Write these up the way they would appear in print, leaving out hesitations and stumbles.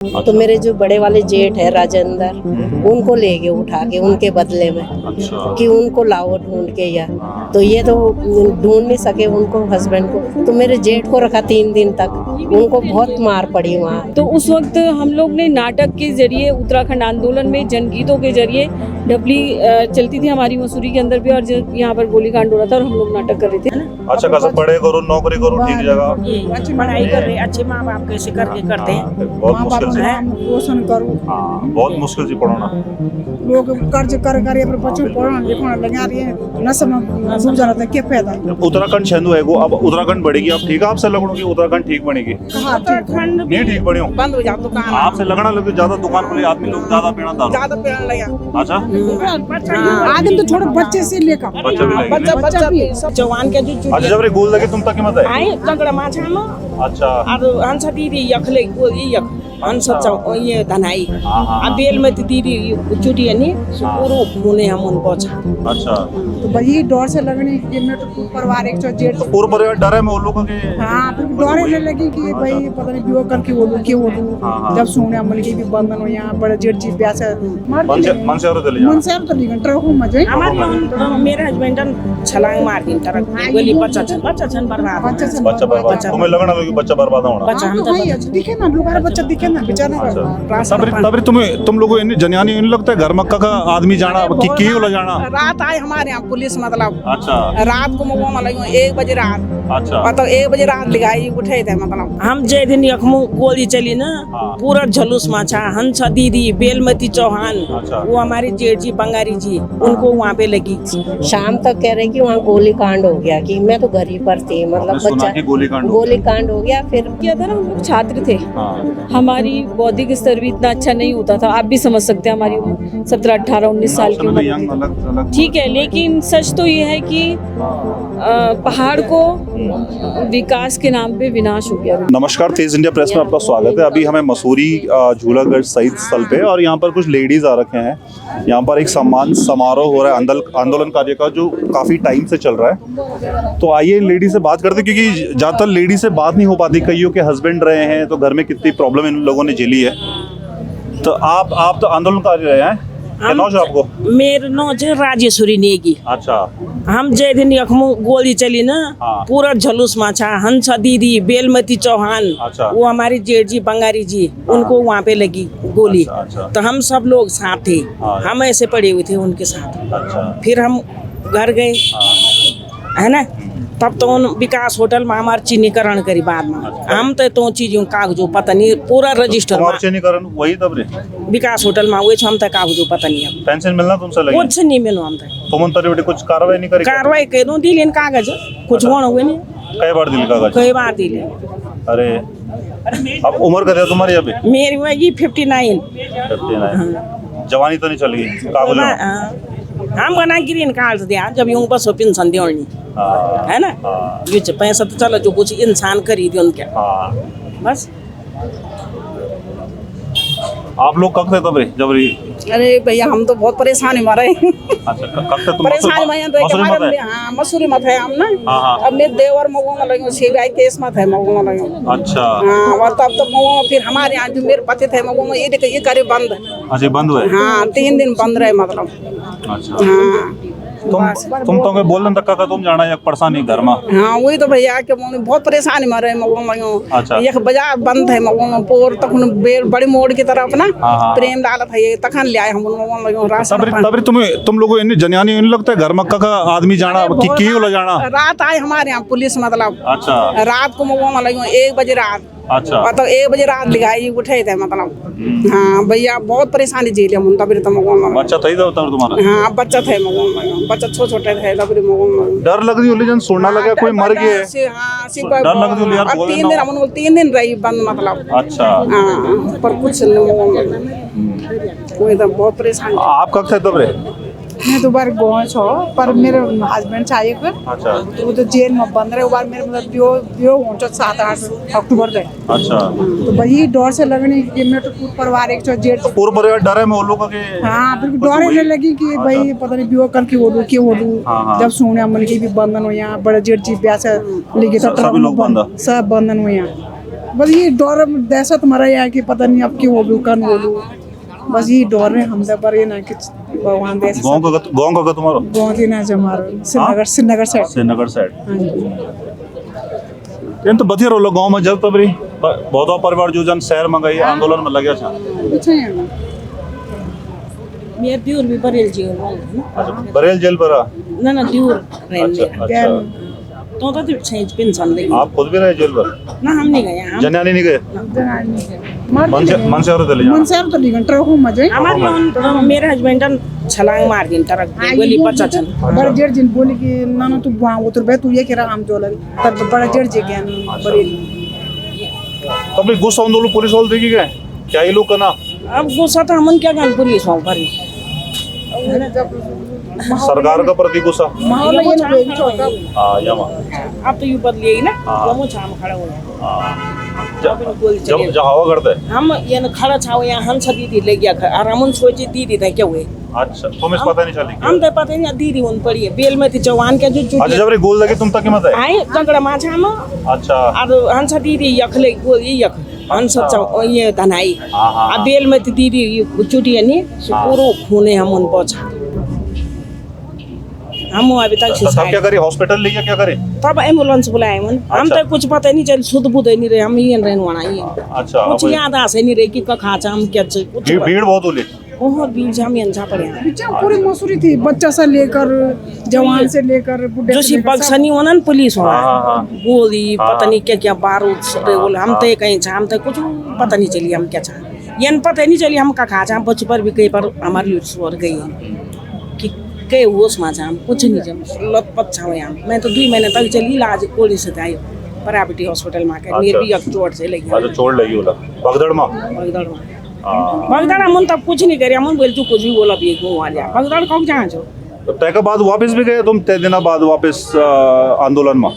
तो मेरे जो बड़े वाले जेठ है राजेंद्र, उनको ले गए उठा के उनके बदले में। अच्छा। कि उनको लाओ ढूंढ के, या तो ये तो ढूंढ नहीं सके उनको हस्बैंड को, तो मेरे जेठ को रखा 3 दिन तक। उनको बहुत मार पड़ी वहाँ। तो उस वक्त हम लोग ने नाटक के जरिए, उत्तराखंड आंदोलन में जनगीतों के जरिए डबली चलती थी हमारी मसूरी के अंदर भी, और यहाँ पर गोलीकांड हो रहा था और हम लोग नाटक कर रहे थे। अच्छा, कैसे पढ़े करो, नौकरी करो, ठीक जगह, अच्छी पढ़ाई कर रहे, अच्छे माँ बाप कैसे करके करते हैं। बहुत मुश्किल से। पोषण करो। हाँ, बहुत मुश्किल से पढ़ाना। लोग कर्ज कर अपने बच्चों को पढ़ाने लिखाने लगा रही है, न समझ डूब जाना था, क्या फायदा। उत्तराखंड छंदू है वो, अब उत्तराखंड बढ़ेगी। अब ठीक है, आपसे लगनों की उत्तराखंड ठीक बनेगी। उत्तराखंड नहीं ठीक बनी हो, बंद हो जाओ दुकान, आपसे लगना लगे ज्यादा दुकान खुली, आदमी लोग ज्यादा पीना था। ज्यादा पीने लगा। अच्छा, आगे तो थोड़े बच्चे से लेकर बच्चा भी बच्चा लगे। बच्चा भी सब जवान के जो अच्छा, जब रे गोल लगे तुम तक की मत है। आए लंगड़ा माछा में अच्छा। और हंस दीदी यखले गोली यख हंस ये धनाई अब बेल में दीदी चुटी नहीं पूरा मुने हम उन पहुंचा। अच्छा, तो वही डर से लगने कि मेरे तो परिवार एक सौ जेठ। पूरा परिवार डर है मैं उन लोगों के। हाँ, फिर डरे लगी कि भाई पता नहीं विवाह करके वो लोग क्यों हाँ। जब सुने अमल की भी बंधन हो यहाँ बड़े जेठ जी प्यास मन से और चले जाओ। मन से तो नहीं ट्रक को मजे हमारे मेरे हस्बैंड छलांग मार दी तरह गोली बच्चा छन बर्बाद बच्चा बर्बाद। तुम्हें लगना लगे बच्चा बर्बाद होना। बच्चा हम तो दिखे ना लोग बच्चा दिखे ना बेचारा। तबरी तुम लोगों जनियानी इन लगता है घर मक्का का आदमी जाना कि क्यों ले जाना। रात आए हमारे यहाँ पुलिस मतलब। अच्छा। रात को मगो में लगी 1 बजे रात। अच्छा। मतलब 1 बजे रात लिखाई उठे थे मतलब। हम जे दिन यखमु गोली चली ना पूरा झलूस माछा हंसा दीदी बेलमती चौहान। अच्छा। वो हमारी जेठ जी बंगारी जी उनको वहाँ पे लगी। शाम तक कह रहे कि वहाँ गोली कांड हो गया, कि मैं तो घर ही पर थी, मतलब बच्चा गोली कांड हो गया। फिर क्या था ना, हम लोग छात्र थे, हाँ। हमारी बौद्धिक स्तर भी इतना अच्छा नहीं होता था। आप भी समझ सकते हैं, हमारी उम्र 17, 18, 19 साल की उम्र थी। ठीक है, लेकिन सच तो ये है कि पहाड़ को विकास के नाम पे विनाश हो गया। नमस्कार, तेज इंडिया प्रेस में आपका स्वागत है। अभी हमें मसूरी झूलागढ़ शहीद स्थल पे, और यहाँ पर कुछ लेडीज आ रखे हैं। यहाँ पर एक सम्मान समारोह हो रहा है आंदोलन कार्य का, जो काफी टाइम से चल रहा है। तो आइए लेडी से बात करते, क्योंकि ज्यादातर लेडी से बात नहीं हो पाती, कईयों के हस्बैंड रहे हैं, तो घर में कितनी प्रॉब्लम इन लोगों ने झेली है। तो आप तो आंदोलनकारी रहे हैं, क्या नौज है आपको? मेरे नौज राजेश्वरी नेगी। अच्छा। हम जे दिन यखमु गोली चली ना हाँ। पूरा झलूस माछा हंसा दीदी बेलमती चौहान। अच्छा। वो हमारी जेठ जी बंगारी जी उनको वहाँ पे लगी गोली। अच्छा, अच्छा। तो हम सब लोग साथ थे। हाँ। हम ऐसे पड़े हुए थे उनके साथ। अच्छा। फिर हम घर गए, है ना, तब तो उन विकास होटल में हमारे चिन्हीकरण करी बाद में। हम तो चीजों कागजों पता नहीं पूरा रजिस्टर में चिन्हीकरण वही तब रे विकास होटल में हुए हम तक कागजों पता नहीं अब पेंशन मिलना तुमसे लगी कुछ नहीं मिलो हम तक तुम तरी कुछ कार्रवाई नहीं करी कार्रवाई कर दो दिल इन कागज कुछ होना हुए नहीं कई बार दिल कागज कई बार दिले। अरे अब उम्र कर तुम्हारी अभी? मेरी वही 59। जवानी तो नहीं चल गई कागज में? हम बना ग्रीन कार्ड दिया जब यूं बस पेंशन देनी है ना। ये पैसा तो चलो जो कुछ इंसान खरीदे उनके बस। आप लोग कब थे तब रे जब रे? अरे भैया हम तो बहुत परेशानी में रहे। अच्छा, कब थे तुम? परेशानी में हाँ मसूरी में थे हम ना। अब मेरे देवर मगो में लगे सीबीआई केस में थे मगो में लगे। अच्छा। हाँ, और तब तो मगो में फिर हमारे यहाँ जो मेरे पति थे मगो में ये करे बंद। अच्छा, बंद हुए? हाँ, 3 दिन बंद रहे मतलब। अच्छा। हाँ तुम तो बोलन तक का तुम जाना एक परेशानी घर में? हाँ वही तो भैया के बहुत परेशानी में रहे मगो में। अच्छा। एक बाजार बंद है मगो में पोर तक बड़ी मोड़ की तरफ ना प्रेम डालत है तखन ले आए हम मगो राशन। तबरी तुम लोगों इन जनियानी इन लगता है घर मक्का का आदमी जाना कि क्यों ले जाना? रात आए हमारे यहाँ पुलिस मतलब। अच्छा। रात को मगो में लगे 1 बजे रात। अच्छा। मतलब 1 बजे रात लिखाई उठे थे मतलब। हाँ भैया बहुत परेशानी झेली हम तबरी तो मगो में। बच्चा था तुम्हारा? हाँ बच्चा थे मगो में, बच्चा छोटे थे तबरी मगो में। डर लग रही जन सुनना लगा कोई मर गया? हाँ डर लग रही यार। 3 दिन हम 3 दिन रही बंद मतलब। अच्छा। हाँ पर कुछ कोई तो बहुत परेशान। आप कब थे तब रे? मैं तो बार गाँव छो पर मेरे हस्बैंड चाहिए कर। अच्छा। तो वो तो जेल में बंद रहे बार मेरे मतलब बियो 7-8 अक्टूबर गए। अच्छा। तो वही डर से लगने कि मेरे तो पूरा परिवार एक सौ जेठ। पूरा परिवार डर है मैं उन लोगों के। हाँ फिर डर लगी कि भाई पता नहीं बियो कल की हो क्यों हो जब सुने अमन की भी बंधन हो यहाँ बड़े जेठ जी ब्याह से लेके सब लोग बंधन सब बंधन हो यहाँ। बस ये डर दहशत मरा है कि पता नहीं अब क्यों बोलूं कन बोलूं, बस ये डर है हम पर ये ना कि भगवान दे गांव का तुम्हारा गाँव की ना हमारा श्रीनगर साइड। श्रीनगर साइड हाँ जी इन तो बधिया रोलो गांव में जब तबरी बहुत परिवार जो जन शहर में गई आंदोलन में लगे छा अच्छा है मेरे दियोर भी बरेल जी अच्छा बरेल जेल पर आ? ना दियोर अच्छा अच्छा तो छैज पेंशन लेगी आप खुद भी रहे जेल पर? ना हम नहीं गए हम जन्यानी नहीं गए मन से और दिले मन से तो नहीं ट्रक हूं मजे हमारे लोन मेरे हस्बैंड छलांग मार दिन तरक गोली 55 बड़ा जेड़ जिन बोली कि ना तू वहां उतर बे तू ये कह रहा हम जो लगे तब बड़ा जेड़ जे ज्ञान बरेली तब गुस्सा आंदोलन पुलिस वाले देखी गए क्या ये लोग करना अब गुस्सा तो हमन क्या गान पुलिस वालों पर सरकार का प्रति गुस्सा माहौल ये ना कोई छोटा हाँ यमा अब तो यू बदली है ना हाँ। यमो छाम खड़ा हो जब हवा करते हैं हम ये खड़ा छाव यहाँ हम सब दीदी ले गया और हम सोचे दीदी था क्या हुए अच्छा तुम्हें पता नहीं चली हम तो पता नहीं दीदी उन पड़ी है बेल में थी जवान के जो अच्छा जब रे गोल लगे तुम तक की मत है आए झगड़ा माछा में अच्छा और हंस दीदी यखले गोली यख हंस ये धनाई हाँ, हाँ, अब बेल में थी दीदी चुटी है नहीं पूरा खूने हम उन पहुंचा हम अभी तक तब क्या करे हॉस्पिटल ले गया क्या करे तब एम्बुलेंस बुलाए मन हम अच्छा। तो कुछ पता नहीं चल शुद्ध बुद्ध नहीं रहे हम ये रहने वाला ये अच्छा कुछ याद आसे नहीं रहे कि कखा हम क्या कुछ भीड़ बहुत होली बहुत भीड़ हम यंछा पड़े हैं पीछे पूरी मसूरी थी बच्चा से लेकर जवान से लेकर बुढ़े जो से सी लेकर सब। बक्सनी होना ना पुलिस हो हाँ, हाँ, हाँ। गोली पता नहीं क्या क्या बारूद से बोले हम हाँ। तो कहीं छा हम तो कुछ पता नहीं चली हम क्या छा ये पता नहीं चली हम कखा छा बच पर भी कहीं पर हमारी स्वर गई कि कई होश में छा हम कुछ नहीं जम लपत छा यहाँ मैं तो 2 महीने तक चली इलाज कोली से आई प्राइवेट हॉस्पिटल में आकर मेरे भी एक चोट से लगी अच्छा छोड़ लगी बोला भगदड़ में भगदड़ में हाँ। भगदड़ हम तब कुछ नहीं करे हम बोल तू कुछ भी बोला भी वहाँ जा भगदड़ कब जहाँ जो तो तय के बाद वापस भी गए तुम 3 दिन बाद वापस आंदोलन में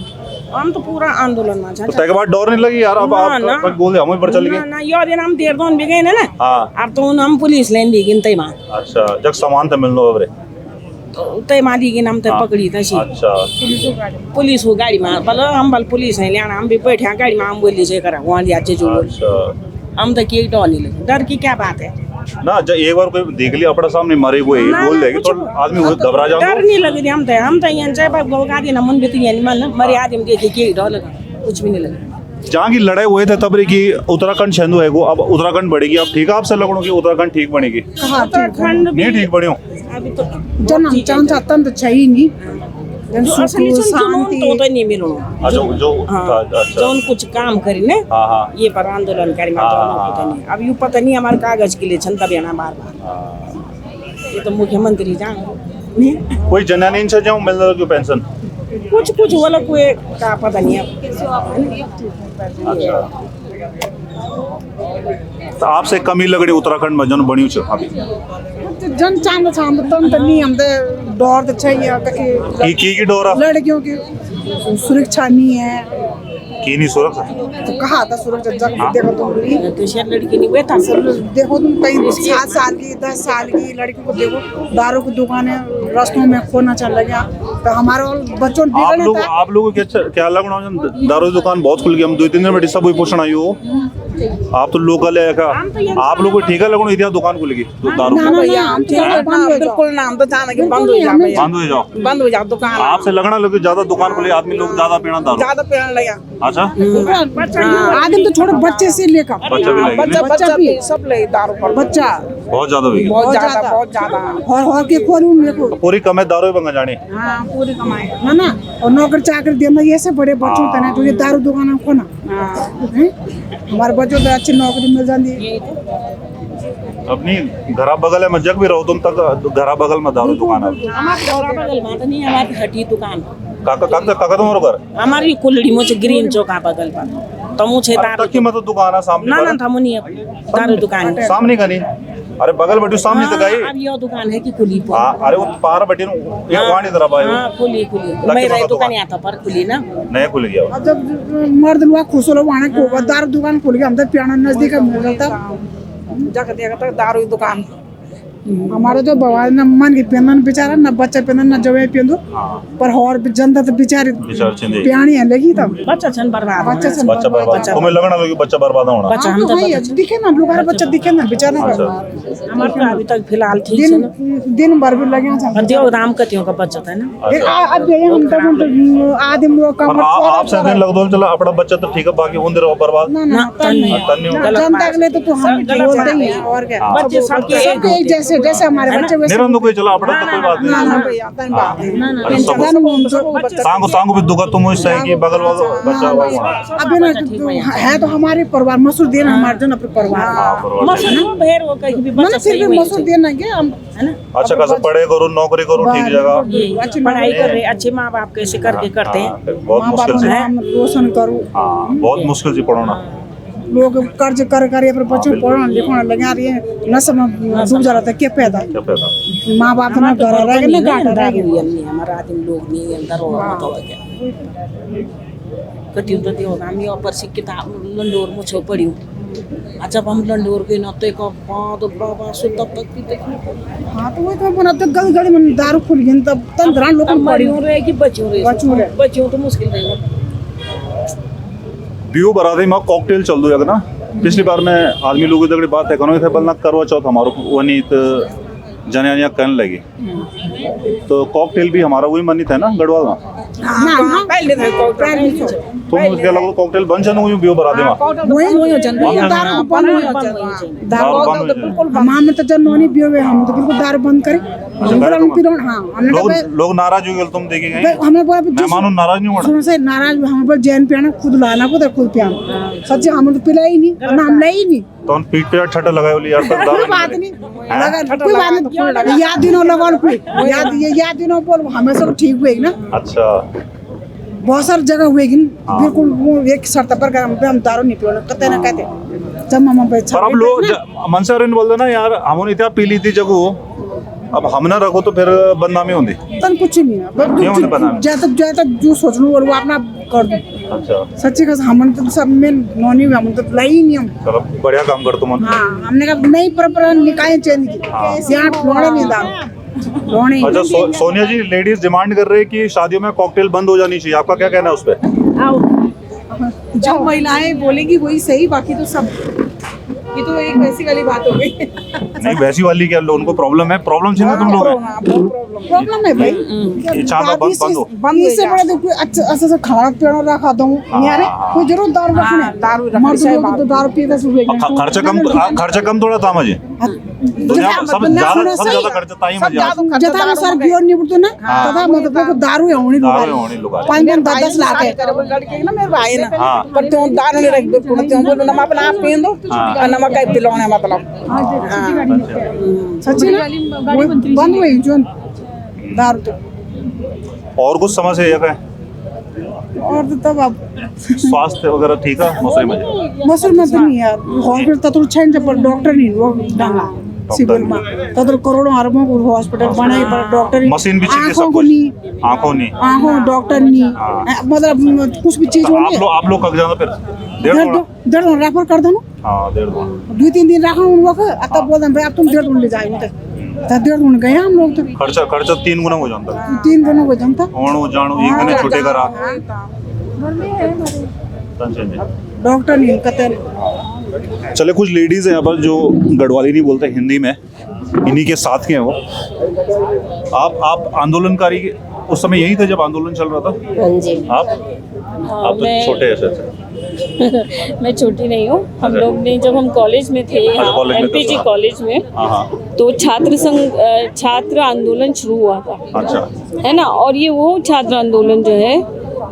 हम तो पूरा आंदोलन में तो तय के बाद डर नहीं लगी यार अब ना, आप बोल हम पर चल ना गए ना यो दिन हम देरदोन भी गए ना हाँ अब तो हम पुलिस लाइन दी गिन तय मां अच्छा जब सामान तो मिलनो अब रे तय मां दी गिन हम तय पकड़ी तसी अच्छा पुलिस हो गाड़ी में बल हम बल पुलिस है लेना हम भी बैठे गाड़ी में हम बोली से करा वहां लिया जे जो अच्छा हम तो की डर नहीं लगे डर की क्या बात है ना जब एक बार कोई देख लिया अपने सामने मरे कोई ना, बोल ना, देगी कुछ तो आदमी घबरा डर जाओ नहीं लगे हम तो यहाँ चाहे बाप गोगा दिन मन भी तो ये नहीं मान मरे आदमी देखे के डर लगा कुछ भी नहीं लगा जहाँ की लड़ाई हुए थे तब रे की उत्तराखंड छंदू है वो अब उत्तराखंड बढ़ेगी अब ठीक है आपसे लगनो कि उत्तराखंड ठीक बनेगी कहाँ ठीक है? उत्तराखंड नहीं ठीक बनी हो अभी तो जन हम चांद चाहतन तो चाहिए नहीं जन असली सुख शांति तो शांति नहीं मिलो अच्छा जो हाँ अच्छा जौन कुछ काम करी ने हाँ हाँ ये पर आंदोलन करी मैं पता नहीं अब यू पता नहीं हमारे कागज के लिए छंता बयाना बार बार ये तो मुख्यमंत्री जान कोई जनानी से जाऊँ मिल रहा क्यों पेंशन कुछ वाला कोई का पता नहीं है अच्छा तो आपसे कमी लग रही उत्तराखंड में जन बनी छो अभी जन चांद चांद तन तो नहीं हम तो डर तो चाहिए की डोरा लड़कियों की सुरक्षा नहीं है की नहीं सुरक्षा तो कहा था सुरक्षा जग देखो तुम भी तो शायद लड़की नहीं बैठा देखो तुम कहीं 7 साल की 10 साल की लड़की को देखो दारू की दुकानें रास्तों में खोना चल गया तो हमारे और बच्चों ने बिगड़े था आप लोगों को क्या लगना दारू की दुकान बहुत खुल गई हम 2-3 दिन में सब वही पूछना आई हो आप तो लोकल है का आप लोगों को ठीक है लगना इतिहास दुकान खुलेगी तो दारू ना भैया हम बिल्कुल ना हम तो जाना कि बंद हो जाए बंद हो जाओ बंद हो जाओ दुकान आपसे लगना लगे ज्यादा दुकान खुले आदमी लोग ज्यादा पीना दारू ज्यादा पीने लगा अच्छा आदमी तो छोड़ो बच्चे से लेकर बच्चा भी लगेगा नहीं? बच्चा भी सब ले दारू पर बच्चा बहुत ज्यादा हुई बहुत ज्यादा और के खोलूं मेरे को पूरी कमे दारू ही बंगा जाने हाँ पूरी कमाई है ना और नौकर चाकर देना ये से बड़े बच्चों का ना तो ये दारू दुकान खोना हैं? हमारे बच्चों को अच्छी नौकरी मिल जाती अपनी घरा बगल में जग भी रहो तुम तक घरा बगल में दारू दुकान है हमारे घर बगल में तो नहीं हमारी हटी दुकान काका तुम्हारा घर हमारी कुलड़ी मुझे ग्रीन चौका बगल पर तो मुझे दारू तक की मतलब दुकान है सामने ना पर? ना था मुनी दारू दुकान है सामने का नहीं अरे बगल बैठी सामने तक आई अब ये दुकान है कि खुली पर हाँ अरे वो पार बैठी ना ये वहाँ नहीं तरफ आयो हाँ खुली मैं रही दुकान यहाँ था पर खुली ना नया खुल गया अब जब मर्द लोग खुश हो वहाँ को दारू दुकान खोल के हम तो पियानो नजदीक मिल जाता जाकर देखा था दारू की दुकान हमारा जो बवाल न मन की पेंदन बेचारा न बच्चा पेंदन न जवे पेंदो पर और जनता तो बेचारी विचार चिंदे प्याणी है लगी तब बच्चा छन बर्बाद बच्चा छन बच्चा बर्बाद तुम्हें लगना लगे बच्चा बर्बाद होना बच्चा हम तो दिखे ना लोग बच्चा दिखे ना बेचारा हमारे तो अभी तक फिलहाल ठीक है ना दिन भर भी लगे हैं और देव राम कतियों का बच्चा था ना अब ये हम तो आदमी लोग का आप से दिन लग दो चला अपना बच्चा तो ठीक है बाकी उन देर बर्बाद ना जनता के लिए तो हम बोलते ही हैं और क्या बच्चे सबके सबके एक जैसे जैसे हमारे बच्चे वैसे निरंदो कोई चला अपना तो कोई बात ना नहीं ना भैया तन बात है अरे सब सांगो भी दुखा तुम उससे है कि बगल वाला बच्चा हुआ अभी ना है तो हमारे परिवार मसूर देना हमारे जो ना परिवार मसूर भेर वो कहीं भी ना बच्चा फिर भी मसूर देना के हम है ना अच्छा कैसे पढ़े करो नौकरी करो ठीक जगह अच्छी पढ़ाई कर रहे अच्छे माँ बाप कैसे करके करते हैं बहुत माँ बाप मुश्किल का से नाम रोशन करूँ हाँ बहुत मुश्किल से पढ़ाना लोग कर्ज कर कर अपने बच्चों को पढ़ाने लिखाने लगे आ रही है न सब डूब जा रहा था क्या पैदा क्या पैदा माँ बाप ना घर रह गए ना घाटा रह गए हमारा आदमी लोग नहीं अंदर हो तो क्या कति तो दियो हामी अपर्सिक किताब लंडोर मुछो पढ्यौं जब हम लंडोर गए न तो एक पाँच बाबा सुत तक की देखी हाँ तो वही तो बना तो गली गली में दारू खुल गई तब तन धरान लोग पड़ी मरियों रहे कि बच्चों रहे बच्चों तो मुश्किल रहेगा ब्यू बरादरी में कॉकटेल चल दो जगह ना पिछली बार मैं आदमी लोगों तक बात है करो थे बलना करवा चौथ हमारो वनी तो जनिया करने लगी तो कॉकटेल भी हमारा वही मनी था ना गढ़वाल में ना पहले थे तुम क्या लगो कॉकटेल बन जानो वही ब्यू बरादरी में वही दारू बंद हो दारू बिल्कुल हम तो जब नोनी बियो हम तो बिल्कुल दारू बंद करें हम पिरो हाँ हमने लोग नाराज हो गए तुम देखेंगे हमने बोला मेहमानों नाराज नहीं होना सुनो से नाराज हम बोल जैन पियाना खुद लाना खुद खुद पियाना सच्चे हम तो पिला ही नहीं ना हम नहीं नहीं तो उन पीठ पे छठा लगाए बोली यार तक कोई बात नहीं लगा कोई बात नहीं याद दिनों लगाओ कोई याद दिनों बोल हमेशा ठीक हुए ना अच्छा बहुत सारी जगह हुएगी बिल्कुल वो एक शर्त पर हम दारू नहीं पियो कहते ना कहते जब हम पे पर अब लोग मन से बोल दो ना यार हमने इतना पी ली थी जगह अब हम ना रखो तो फिर बदनामी होती तन कुछ नहीं है ज्यादा जो सोच लो वो अपना कर दो अच्छा सच्ची कसम हम तो सब में नॉनी हम तो लाई नहीं हम चलो बढ़िया काम कर तुम हाँ हमने कहा नहीं पर निकाय चेंज की यहाँ लोड़े नहीं दारू लोड़े अच्छा सोनिया जी लेडीज डिमांड कर रहे हैं कि शादियों में कॉकटेल बंद हो जानी चाहिए आपका क्या कहना है उस पर जो महिलाएं बोलेंगी वही सही बाकी तो सब ये तो एक वैसी वाली बात हो गई नहीं वैसी वाली क्या उनको प्रॉब्लम है प्रॉब्लम चाहिए तुम लोग हैं प्रॉब्लम है भाई ये चाहता बंद हो इससे बड़ा तो कोई अच्छा से खाना पीना रखा दूं यार कोई जरूर दारू रखना दारू मर्द तो दारू पीते सुबह खर्चा कम थोड़ा था मुझे सब ज्यादा खर्चा था ही मजा जता में सर बियर नहीं बुतो ना तथा मतलब को दारू होनी लोग 5-10 लाख है लड़के ना मेरे भाई ना पर तुम दारू नहीं रख दो तुम बोलो ना अपना आप पीन दो और नमक का पिलाने मतलब सच्ची बंद हुई जो दारू तो और कुछ समस्या है और तो तब अब स्वास्थ्य वगैरह ठीक है मसूरी में मसूर में तो नहीं यार हॉस्पिटल तो छैन पर डॉक्टर नहीं वो डांगा सिविल में तो करोड़ों अरबों को हॉस्पिटल बनाई पर डॉक्टर मशीन भी चाहिए सब कुछ आंखों डॉक्टर नहीं मतलब कुछ भी चीज होनी आप लोग कब जाना फिर डेढ़ रेफर कर दो हाँ 2-3 दिन रखा उन लोग तब बोल भाई अब तुम 1.5 दिन ले जाएंगे तो 1.5 दिन गए हम लोग तो खर्चा 3 गुना हो जाता 3 गुना हो जाता ओणो जानो एक दिन छुट्टे करा डॉक्टर नहीं कहते चले कुछ लेडीज हैं यहाँ पर जो गढ़वाली नहीं बोलते हिंदी में इन्हीं के साथ के हैं वो आप आंदोलनकारी के उस समय यही थे जब आंदोलन चल रहा था हाँ जी आप तो छोटे ऐसे मैं छोटी नहीं हूँ हम लोग ने जब हम कॉलेज में थे एमपीजी कॉलेज में तो छात्र आंदोलन शुरू हुआ था अच्छा है ना और ये वो छात्र आंदोलन जो है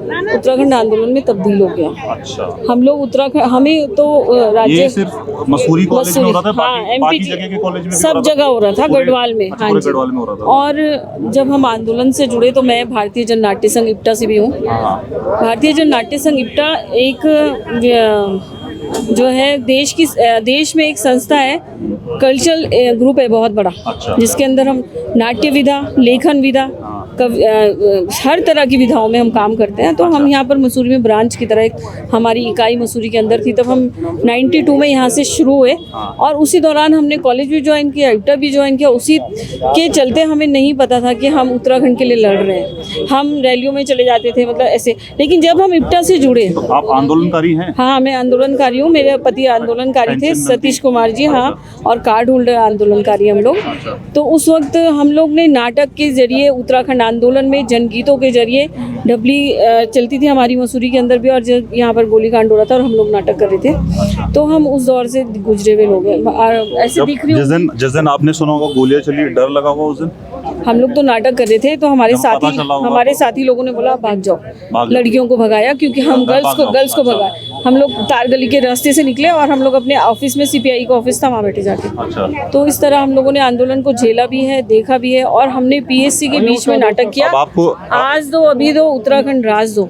उत्तराखंड आंदोलन में तब्दील हो गया अच्छा हम लोग उत्तराखंड हमें तो राज्य ये सिर्फ मसूरी कॉलेज में हो रहा था बाकी जगह के कॉलेज में सब जगह हो रहा था गढ़वाल में हाँ जी गढ़वाल में हो रहा था और जब हम आंदोलन से जुड़े तो मैं भारतीय जन नाट्य संघ इप्टा से भी हूँ भारतीय जन नाट्य संघ इप्टा एक जो है देश में एक संस्था है कल्चरल ग्रुप है बहुत बड़ा अच्छा। जिसके अंदर हम नाट्य विधा लेखन विधा हर तरह की विधाओं में हम काम करते हैं। तो हम यहाँ पर मसूरी में ब्रांच की तरह एक हमारी इकाई मसूरी के अंदर थी, तब हम 92 में यहाँ से शुरू हुए और उसी दौरान हमने कॉलेज भी ज्वाइन किया, इप्टा भी ज्वाइन किया। उसी के चलते हमें नहीं पता था कि हम उत्तराखंड के लिए लड़ रहे हैं। हम रैलियों में चले जाते थे, मतलब ऐसे। लेकिन जब हम इप्टा से जुड़े, तो आप आंदोलनकारी हैं? हाँ, मैं आंदोलनकारी हूँ। मेरे पति आंदोलनकारी थे, सतीश कुमार जी, हाँ, और कार्ड होल्डर आंदोलनकारी हम लोग। तो उस वक्त हम लोग ने नाटक के जरिए उत्तराखंड आंदोलन में जनगीतों के जरिए डबली चलती थी हमारी मसूरी के अंदर भी, और जब यहाँ पर गोलीकांड हो रहा था और हम लोग नाटक कर रहे थे, तो हम उस दौर से गुजरे हुए लोग हैं। ऐसे दिख रही हूँ। जिस दिन आपने सुना होगा गोलियां चली, डर लगा होगा उस दिन? हम लोग तो नाटक कर रहे थे, तो हमारे साथी लोगों ने बोला भाग जाओ, लड़कियों को भगाया, क्योंकि हम गर्ल्स को भगाए। हम लोग तार गली के रास्ते से निकले और हम लोग अपने ऑफिस में, सीपीआई का ऑफिस था, वहाँ बैठे जाके। अच्छा। तो इस तरह हम लोगों ने आंदोलन को झेला भी है, देखा भी है, और हमने पीएससी के बीच में नाटक किया। आज दो, अभी दो, उत्तराखंड राज दो।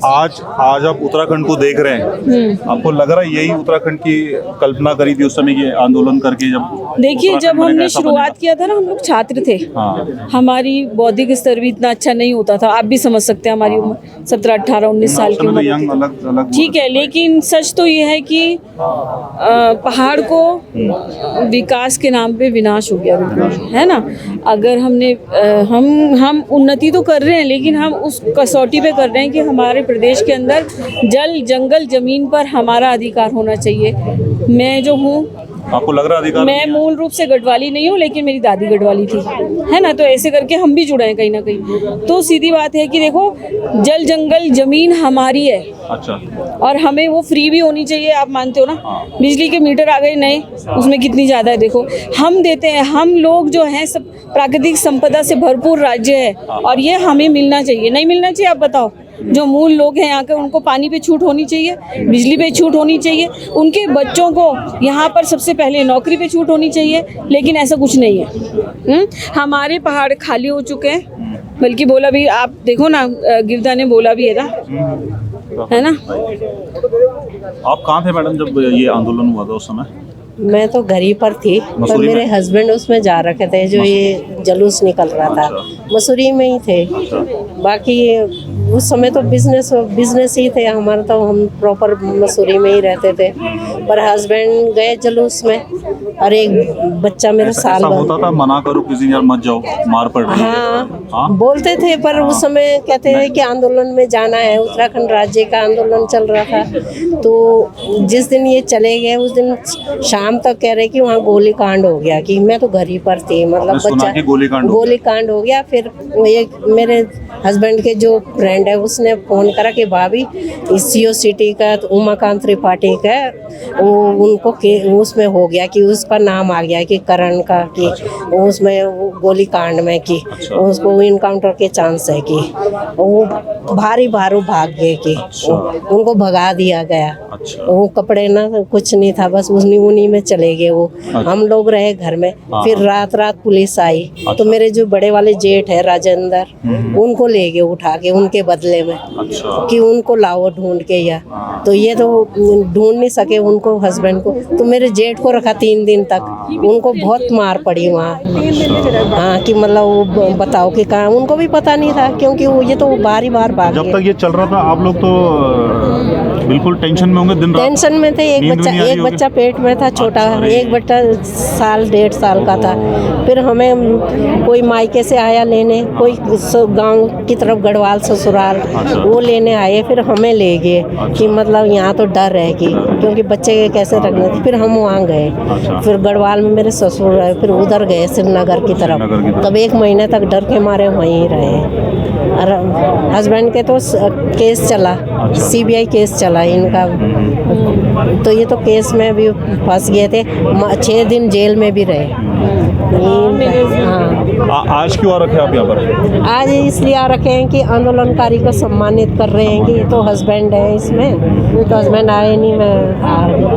आज आप उत्तराखंड को देख रहे हैं, आपको लग रहा है यही उत्तराखंड की कल्पना करी थी उस समय की आंदोलन करके? जब देखिए, जब हमने शुरुआत किया था ना, हम लोग छात्र थे, हमारी बौद्धिक स्तर भी इतना अच्छा नहीं होता था। आप भी समझ सकते हैं, हमारी उम्र 17, 18, 19 साल की उम्र, ठीक है। लेकिन सच तो ये है कि पहाड़ को विकास के नाम पे विनाश हो गया, है ना। अगर हमने हम उन्नति तो कर रहे हैं, लेकिन हम उस कसौटी पे कर रहे हैं कि हमारे प्रदेश के अंदर जल, जंगल, जमीन पर हमारा अधिकार होना चाहिए। मैं जो हूँ, आपको लग रहा अधिकार? मैं मूल रूप से गढ़वाली नहीं हूँ, लेकिन मेरी दादी गढ़वाली थी, है ना। तो ऐसे करके हम भी जुड़े हैं कहीं ना कहीं। तो सीधी बात है कि देखो, जल, जंगल, जमीन हमारी है। अच्छा। और हमें वो फ्री भी होनी चाहिए। आप मानते हो ना, बिजली के मीटर आ गए नए, उसमें कितनी ज़्यादा है, देखो हम देते हैं। हम लोग जो हैं सब प्राकृतिक संपदा से भरपूर राज्य है, और ये हमें मिलना चाहिए। नहीं मिलना चाहिए? आप बताओ। जो मूल लोग हैं यहाँ के, उनको पानी पे छूट होनी चाहिए, बिजली पे छूट होनी चाहिए, उनके बच्चों को यहाँ पर सबसे पहले नौकरी पे छूट होनी चाहिए। लेकिन ऐसा कुछ नहीं है। हमारे पहाड़ खाली हो चुके हैं, बल्कि बोला भी, आप देखो ना, गिरधा ने बोला भी है ना, है ना। आप कहाँ थे मैडम जब ये आंदोलन हुआ था उस समय? मैं तो घर ही पर थी, पर मेरे हस्बैंड उसमें जा रखे थे, जो ये जुलूस निकल रहा था। मसूरी में ही थे। बाकी उस समय तो बिजनेस ही थे हमारा, तो हम प्रॉपर मसूरी में ही रहते थे। पर हस्बैंड गए जुलूस में, और एक बच्चा मेरे साल भर। होता था मना करो किसी, यार मत जाओ, मार पड़ रही है। हाँ, बोलते थे, पर उस समय कहते हैं कि आंदोलन में जाना है। उत्तराखंड राज्य का आंदोलन चल रहा था। तो जिस दिन ये चले गए, उस दिन शाम तक कह रहे कि वहाँ गोलीकांड हो गया। कि मैं तो घर ही पर थी, मतलब बच्चा गोलीकांड हो गया। फिर एक मेरे हस्बैंड के जो फ्रेंड है, उसने फ़ोन करा कि भाभी, सीओ सिटी का उमाकांत त्रिपाठी का वो उनको उसमें हो गया, कि उसका नाम आ गया कि करण का, कि उसमें गोलीकांड में कि उसको इनकाउंटर के चांस है, कि वो भारी भाग गए, कि उनको भगा दिया गया। वो कपड़े ना कुछ नहीं था, बस उन्हीं में चले गए वो। हम लोग रहे घर में। फिर रात पुलिस आई, तो मेरे जो बड़े वाले जेठ है राजेंद्र, उनको ले गए उठा के, उनके बदले में, कि उनको लाओ ढूंढ के। या तो ये तो ढूंढ नहीं सके उनको, हस्बैंड को। तो मेरे जेठ को रखा 3 दिन तक। उनको बहुत मार पड़ी वहाँ। हाँ, कि मतलब वो बताओ कि कहाँ, उनको भी पता नहीं था, क्योंकि वो ये तो बार भाग जब तक ये चल रहा था आप लोग तो बिल्कुल टेंशन में होंगे, दिन रात टेंशन में थे। एक बच्चा पेट में था, छोटा, एक बच्चा 1.5 साल का था। फिर हमें कोई मायके से आया लेने, कोई गांव की तरफ गढ़वाल ससुराल, वो लेने आए। फिर हमें ले गए, कि मतलब यहाँ तो डर है, कि क्योंकि बच्चे कैसे रखने थे। फिर हम वहाँ गए। फिर गढ़वाल में मेरे ससुर रहे, फिर उधर गए श्रीनगर की तरफ। तब 1 महीने तक डर के मारे वहीं रहे। और हस्बैंड के तो केस चला, सीबीआई केस चला इनका। तो ये तो केस में भी फंस गए थे। 6 दिन जेल में भी रहे। हाँ। आज क्यों आ रखे आप यहाँ पर? आज इसलिए आ रखे हैं कि आंदोलनकारी को सम्मानित कर रहे हैं, कि ये तो हस्बैंड है इसमें। तो हस्बैंड आए नहीं, मैं आ रही हूँ।